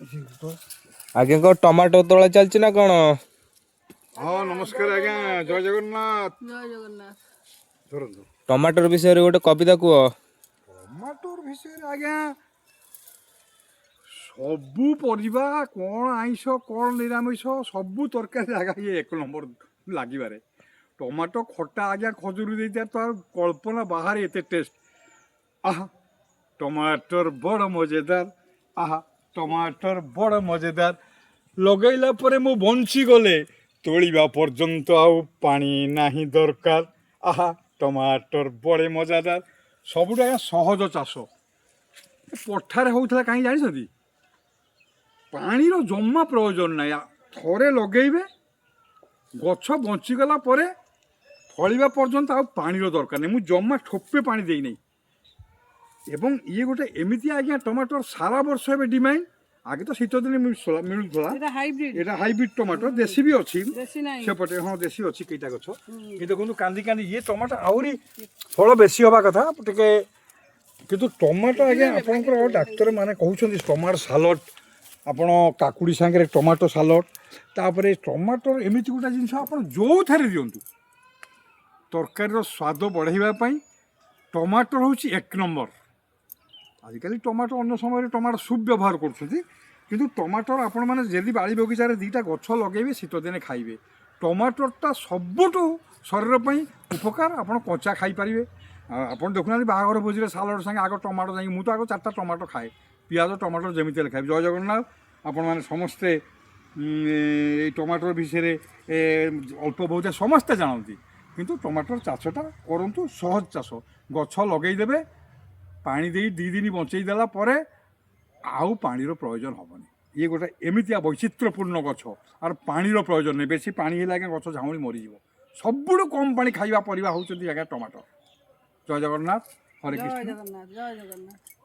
आज्ञा को टमाटो तोला चलछि ना कोन? हाँ नमस्कार आज्ञा जय जगन्नाथ। जय जगन्नाथ। धरନ୍ତୁ टमाटर विषय रे गोटे कविता कुह। टमाटर विषय आज्ञा सबू परिबा कौन आइंष कौन निरामिष सबू तरकारी आज्ञा ये एक नंबर लगे टमाटो खटा आज्ञा खजूरी देता तो कल्पना बाहर एते टेस्ट आहा टमाटर बड़ मजेदार आहा टमाटर बड़ मजेदार लगैला परे मु बंची गले तोलिबा पर्यंत आउ पानी नाही दरकार आहा टमाटर बड़े मजादार सबुठ आज्ञा सहज चाष पठारे होता कहीं जानी पानीर जमा प्रयोजन ना थरे लगेबे गछ बंचीगला फलिबा पर्यंत आ पानीर दरकार नहीं मुझ जमा ठोपे पानी देई नहीं एवं ये गोटे एमती आज्ञा टमाटर सारा वर्ष ए डिमांड आगे तो शीत दिन मिलूला एटा हाइब्रिड टमाटर देसी भी अच्छी सेपटे हाँ देसी अच्छी कईटा गछ कि देखो कांदी कांदी ये टमाटर आहरी फल बेसी हवा कथा टे किंतु टमाटो आज्ञा आपंकर डाक्तर माने कहउछन्ती टमाटो सालड आपण काकुड़ी सांगे टमाटो सालड तापरे टमाटर एमती गोटा जिनस आप जो थे दिंतु तरकारी स्वाद बढ़ाई टमाटर हूँ एक नंबर आजिकल टमाटो अन्य समय टमाटो सूप व्यवहार कर टमाटर आपण मैंने जदि बाड़ी बगीचार दुईटा गछ लगे शीत दिने खाइबे टमाटरटा सबुठ शरीर पर उपकार आप कचा खाईपारे आप देखुना बाहागर भोजी सालड सांगे आग टमाटो जाए मुझे आग 4टा टमाटो खाए पियाज टमाटर जमी खाए जय जगन्नाथ आपण मैंने समस्ते टमाटर विषय अल्प बहुत समस्ते जानती किंतु टमाटर चाषटा करूँ सहज चाष गछ लगेदेवे पानी दे 2 दिन बचईदेला आउ पानीर प्रयोजन हेनी ये गोटे एमतिया वैचित्र्यपूर्ण गछ और पानीर प्रयोजन नहीं बेसी पानी है आज्ञा गछ झाऊली मरीज सबुठ कम पानी खाଇବା परिबा होउछन्ती आज्ञा टमाटर जय जगन्नाथ हरे कृष्ण। जय जगन्नाथ।